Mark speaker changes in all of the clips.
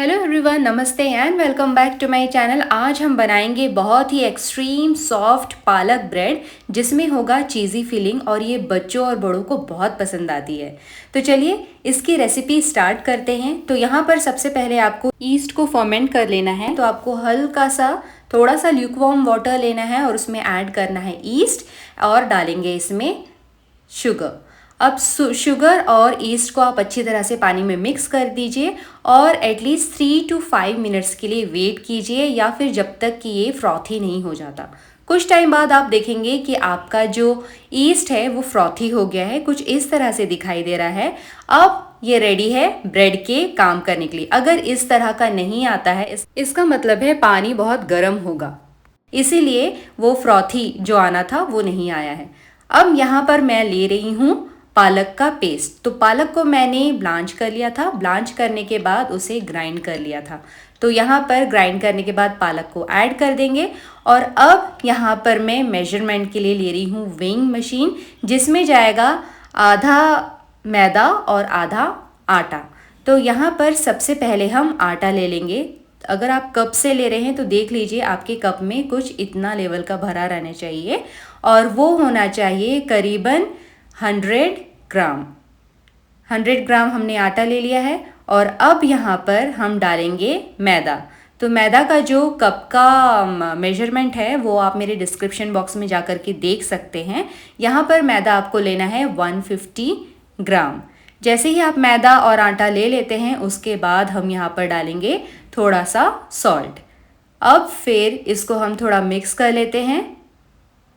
Speaker 1: Hello everyone, नमस्ते and welcome back to my channel. आज हम बनाएंगे बहुत ही एक्सट्रीम सॉफ्ट पालक ब्रेड जिसमें होगा चीज़ी फिलिंग और ये बच्चों और बड़ों को बहुत पसंद आती है। तो चलिए इसकी रेसिपी स्टार्ट करते हैं। तो यहाँ पर सबसे पहले आपको ईस्ट को फर्मेंट कर लेना है। तो आपको हल्का सा थोड़ा सा ल्यूकवार्म वाटर लेना है और उसमें ऐड करना है ईस्ट और डालेंगे इसमें शुगर। अब शुगर और ईस्ट को आप अच्छी तरह से पानी में मिक्स कर दीजिए और एटलीस्ट 3 to 5 मिनट्स के लिए वेट कीजिए या फिर जब तक कि ये फ्रॉथी नहीं हो जाता। कुछ टाइम बाद आप देखेंगे कि आपका जो ईस्ट है वो फ्रॉथी हो गया है, कुछ इस तरह से दिखाई दे रहा है। अब ये रेडी है ब्रेड के काम करने के लिए। अगर इस तरह का नहीं आता है इसका मतलब है पानी बहुत गर्म होगा, इसीलिए वो फ्रॉथी जो आना था वो नहीं आया है। अब यहाँ पर मैं ले रही हूँ पालक का पेस्ट। तो पालक को मैंने ब्लांच कर लिया था, ब्लांच करने के बाद उसे ग्राइंड कर लिया था। तो यहाँ पर ग्राइंड करने के बाद पालक को ऐड कर देंगे। और अब यहाँ पर मैं मेजरमेंट के लिए ले रही हूँ वेइंग मशीन, जिसमें जाएगा आधा मैदा और आधा आटा। तो यहाँ पर सबसे पहले हम आटा ले लेंगे। अगर आप कप से ले रहे हैं तो देख लीजिए आपके कप में कुछ इतना लेवल का भरा रहना चाहिए और वो होना चाहिए करीबन 100 ग्राम। 100 ग्राम हमने आटा ले लिया है। और अब यहाँ पर हम डालेंगे मैदा। तो मैदा का जो कप का मेजरमेंट है वो आप मेरे डिस्क्रिप्शन बॉक्स में जाकर के देख सकते हैं। यहाँ पर मैदा आपको लेना है 150 ग्राम। जैसे ही आप मैदा और आटा ले लेते हैं उसके बाद हम यहाँ पर डालेंगे थोड़ा सा सॉल्ट। अब फिर इसको हम थोड़ा मिक्स कर लेते हैं।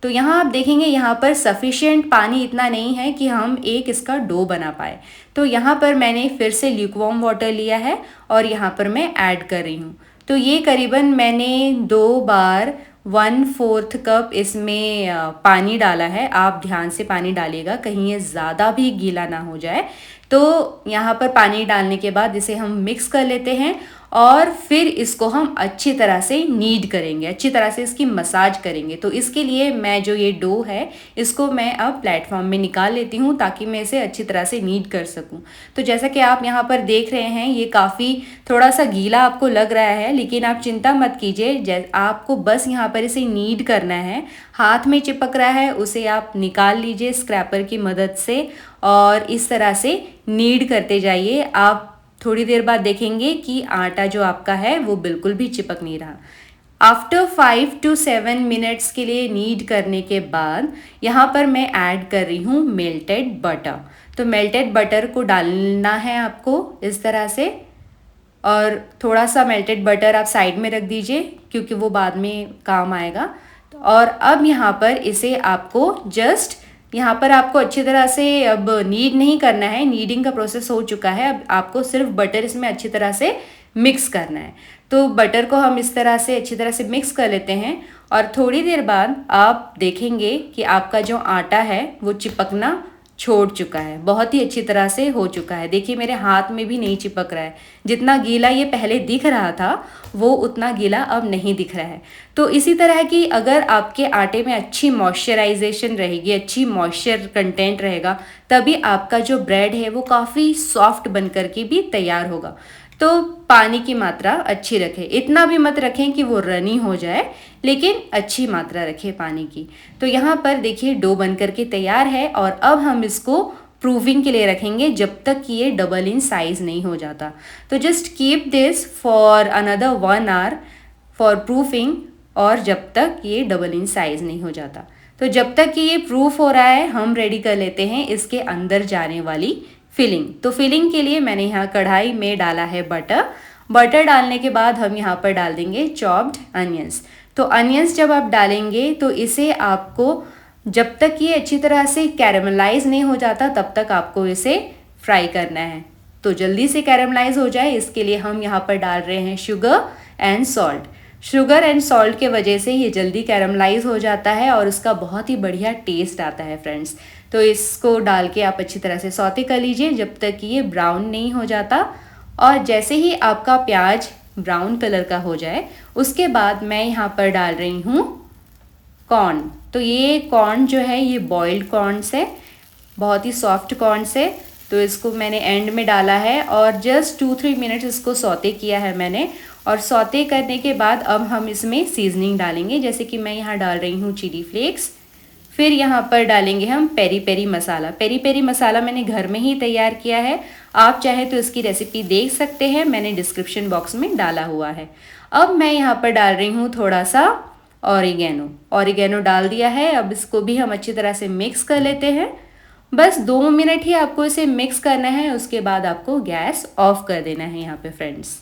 Speaker 1: तो यहाँ आप देखेंगे यहाँ पर सफिशिएंट पानी इतना नहीं है कि हम एक इसका डो बना पाए। तो यहाँ पर मैंने फिर से ल्यूकवार्म वाटर लिया है और यहाँ पर मैं ऐड कर रही हूँ। तो ये करीबन मैंने 2 बार 1/4 कप इसमें पानी डाला है। आप ध्यान से पानी डालिएगा, कहीं ये ज़्यादा भी गीला ना हो जाए। तो यहाँ पर पानी डालने के बाद इसे हम मिक्स कर लेते हैं और फिर इसको हम अच्छी तरह से नीड करेंगे, अच्छी तरह से इसकी मसाज करेंगे। तो इसके लिए मैं जो ये डो है इसको मैं अब प्लेटफॉर्म में निकाल लेती हूँ ताकि मैं इसे अच्छी तरह से नीड कर सकूँ। तो जैसा कि आप यहाँ पर देख रहे हैं ये काफ़ी थोड़ा सा गीला आपको लग रहा है, लेकिन आप चिंता मत कीजिए। आपको बस यहाँ पर इसे नीड करना है। हाथ में चिपक रहा है उसे आप निकाल लीजिए स्क्रैपर की मदद से और इस तरह से नीड करते जाइए। आप थोड़ी देर बाद देखेंगे कि आटा जो आपका है वो बिल्कुल भी चिपक नहीं रहा। आफ्टर 5 to 7 मिनट्स के लिए नीड करने के बाद यहाँ पर मैं ऐड कर रही हूँ मेल्टेड बटर। तो मेल्टेड बटर को डालना है आपको इस तरह से और थोड़ा सा मेल्टेड बटर आप साइड में रख दीजिए क्योंकि वो बाद में काम आएगा। और अब यहाँ पर इसे आपको जस्ट यहाँ पर आपको अच्छी तरह से अब नीड नहीं करना है, नीडिंग का प्रोसेस हो चुका है। अब आपको सिर्फ बटर इसमें अच्छी तरह से मिक्स करना है। तो बटर को हम इस तरह से अच्छी तरह से मिक्स कर लेते हैं और थोड़ी देर बाद आप देखेंगे कि आपका जो आटा है वो चिपकना छोड़ चुका है, बहुत ही अच्छी तरह से हो चुका है। देखिए मेरे हाथ में भी नहीं चिपक रहा है। जितना गीला ये पहले दिख रहा था वो उतना गीला अब नहीं दिख रहा है। तो इसी तरह की अगर आपके आटे में अच्छी मॉइस्चराइजेशन रहेगी, अच्छी मॉइस्चर कंटेंट रहेगा, तभी आपका जो ब्रेड है वो काफ़ी सॉफ्ट बन कर के भी तैयार होगा। तो पानी की मात्रा अच्छी रखें, इतना भी मत रखें कि वो रनी हो जाए, लेकिन अच्छी मात्रा रखें पानी की। तो यहाँ पर देखिए डो बन करके तैयार है और अब हम इसको प्रूविंग के लिए रखेंगे जब तक कि ये डबल इन साइज नहीं हो जाता। तो just keep this for another 1 hour for proofing और जब तक ये डबल इन साइज नहीं हो जाता। तो जब तक कि ये प्रूफ हो रहा है हम रेडी कर लेते हैं इसके अंदर जाने वाली फिलिंग। तो फिलिंग के लिए मैंने यहाँ कढ़ाई में डाला है बटर। बटर डालने के बाद हम यहाँ पर डाल देंगे चॉप्ड अनियंस। तो अनियंस जब आप डालेंगे तो इसे आपको जब तक ये अच्छी तरह से कैरेमलाइज नहीं हो जाता तब तक आपको इसे फ्राई करना है। तो जल्दी से कैरेमलाइज हो जाए इसके लिए हम यहाँ पर डाल रहे हैं sugar and salt. Sugar and salt के वजह से ये जल्दी कैरमलाइज हो जाता है और उसका बहुत ही बढ़िया टेस्ट आता है फ्रेंड्स। तो इसको डाल के आप अच्छी तरह से सौते कर लीजिए जब तक कि ये ब्राउन नहीं हो जाता। और जैसे ही आपका प्याज ब्राउन कलर का हो जाए उसके बाद मैं यहाँ पर डाल रही हूँ कॉर्न। तो ये कॉर्न जो है ये बॉइल्ड कॉर्न से, बहुत ही सॉफ्ट कॉर्न से। तो इसको मैंने एंड में डाला है और जस्ट 2-3 मिनट्स इसको सौते किया है मैंने। और सौते करने के बाद अब हम इसमें सीजनिंग डालेंगे, जैसे कि मैं यहाँ डाल रही हूँ चिली फ्लेक्स। फिर यहाँ पर डालेंगे हम पेरी पेरी मसाला। पेरी पेरी मसाला मैंने घर में ही तैयार किया है, आप चाहे तो इसकी रेसिपी देख सकते हैं, मैंने डिस्क्रिप्शन बॉक्स में डाला हुआ है। अब मैं यहाँ पर डाल रही हूँ थोड़ा सा ऑरिगेनो डाल दिया है। अब इसको भी हम अच्छी तरह से मिक्स कर लेते हैं। बस 2 मिनट ही आपको इसे मिक्स करना है, उसके बाद आपको गैस ऑफ कर देना है यहाँ पे फ्रेंड्स।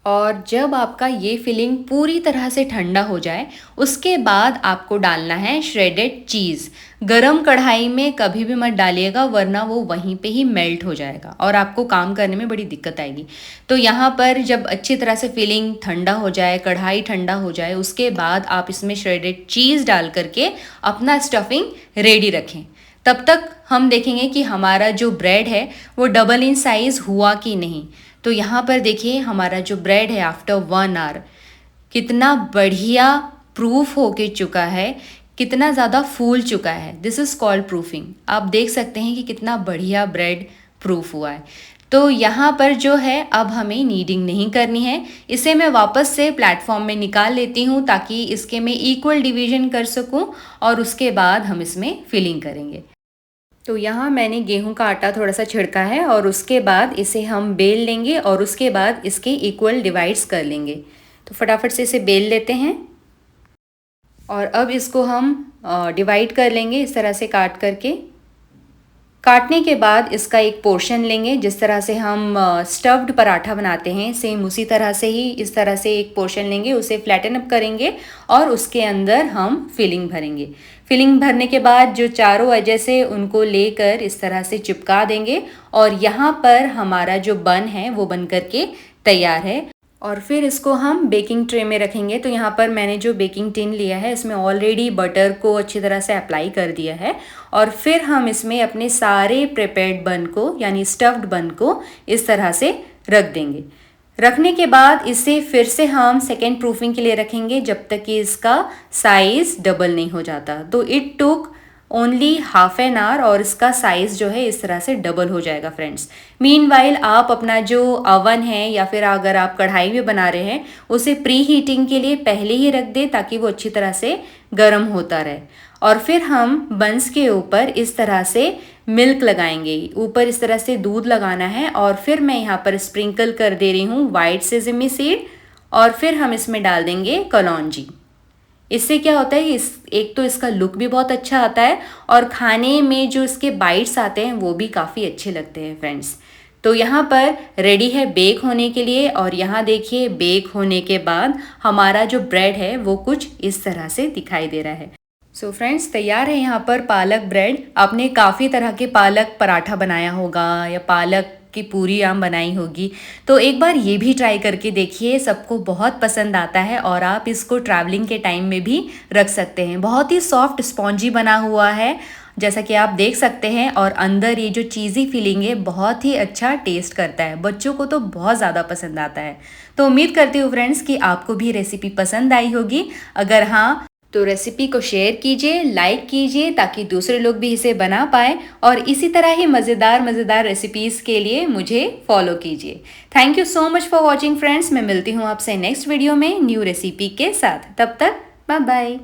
Speaker 1: और जब आपका ये फिलिंग पूरी तरह से ठंडा हो जाए, उसके बाद आपको डालना है श्रेडेड चीज़। गरम कढ़ाई में कभी भी मत डालिएगा, वरना वो वहीं पे ही मेल्ट हो जाएगा और आपको काम करने में बड़ी दिक्कत आएगी। तो यहाँ पर जब अच्छी तरह से फिलिंग ठंडा हो जाए, कढ़ाई ठंडा हो जाए, उसके बाद आप इसमें श्रेडेड चीज़ डाल करके अपना स्टफिंग रेडी रखें। तब तक हम देखेंगे कि हमारा जो ब्रेड है वो डबल इन साइज़ हुआ कि नहीं। तो यहाँ पर देखिए हमारा जो ब्रेड है आफ्टर 1 आवर कितना बढ़िया प्रूफ होके चुका है, कितना ज़्यादा फूल चुका है। This is called proofing. आप देख सकते हैं कि कितना बढ़िया ब्रेड प्रूफ हुआ है। तो यहाँ पर जो है अब हमें नीडिंग नहीं करनी है, इसे मैं वापस से प्लेटफॉर्म में निकाल लेती हूँ ताकि इसके मैं इक्वल डिवीजन कर सकूँ और उसके बाद हम इसमें फिलिंग करेंगे। तो यहाँ मैंने गेहूं का आटा थोड़ा सा छिड़का है और उसके बाद इसे हम बेल लेंगे और उसके बाद इसके इक्वल डिवाइड्स कर लेंगे। तो फटाफट से इसे बेल लेते हैं और अब इसको हम डिवाइड कर लेंगे इस तरह से काट करके। काटने के बाद इसका एक पोर्शन लेंगे, जिस तरह से हम स्टफ्ड पराठा बनाते हैं सेम उसी तरह से ही इस तरह से एक पोर्शन लेंगे, उसे फ्लैटन अप करेंगे और उसके अंदर हम फिलिंग भरेंगे। फिलिंग भरने के बाद जो चारों एजेस से उनको लेकर इस तरह से चिपका देंगे और यहाँ पर हमारा जो बन है वो बन करके तैयार है। और फिर इसको हम बेकिंग ट्रे में रखेंगे। तो यहाँ पर मैंने जो बेकिंग टिन लिया है इसमें ऑलरेडी बटर को अच्छी तरह से अप्लाई कर दिया है और फिर हम इसमें अपने सारे प्रिपेयर्ड बन को यानी स्टफ्ड बन को इस तरह से रख देंगे। रखने के बाद इसे फिर से हम सेकेंड प्रूफिंग के लिए रखेंगे जब तक कि इसका साइज़ डबल नहीं हो जाता। तो it took only half an hour और इसका साइज़ जो है इस तरह से डबल हो जाएगा फ्रेंड्स। मीनवाइल आप अपना जो अवन है या फिर अगर आप कढ़ाई में बना रहे हैं उसे प्री हीटिंग के लिए पहले ही रख दें ताकि वो अच्छी तरह से गर्म होता रहे। और फिर हम बंस के ऊपर इस तरह से मिल्क लगाएंगे, ऊपर इस तरह से दूध लगाना है और फिर मैं यहाँ पर स्प्रिंकल कर दे रही हूँ वाइट सेसमी सीड और फिर हम इसमें डाल देंगे कलौंजी। इससे क्या होता है कि एक तो इसका लुक भी बहुत अच्छा आता है और खाने में जो इसके बाइट्स आते हैं वो भी काफ़ी अच्छे लगते हैं फ्रेंड्स। तो यहाँ पर रेडी है बेक होने के लिए और यहाँ देखिए बेक होने के बाद हमारा जो ब्रेड है वो कुछ इस तरह से दिखाई दे रहा है। सो फ्रेंड्स तैयार है यहाँ पर पालक ब्रेड। आपने काफ़ी तरह के पालक पराठा बनाया होगा या पालक की पूरी आम बनाई होगी, तो एक बार ये भी ट्राई करके देखिए, सबको बहुत पसंद आता है और आप इसको ट्रैवलिंग के टाइम में भी रख सकते हैं। बहुत ही सॉफ्ट स्पॉन्जी बना हुआ है जैसा कि आप देख सकते हैं और अंदर ये जो चीज़ी फीलिंग है बहुत ही अच्छा टेस्ट करता है, बच्चों को तो बहुत ज़्यादा पसंद आता है। तो उम्मीद करती हूँ फ्रेंड्स कि आपको भी रेसिपी पसंद आई होगी। अगर हाँ तो रेसिपी को शेयर कीजिए, लाइक कीजिए ताकि दूसरे लोग भी इसे बना पाएँ और इसी तरह ही मज़ेदार रेसिपीज़ के लिए मुझे फॉलो कीजिए। Thank you so much for watching friends. मैं मिलती हूँ आपसे नेक्स्ट वीडियो में न्यू रेसिपी के साथ। तब तक बाय बाय।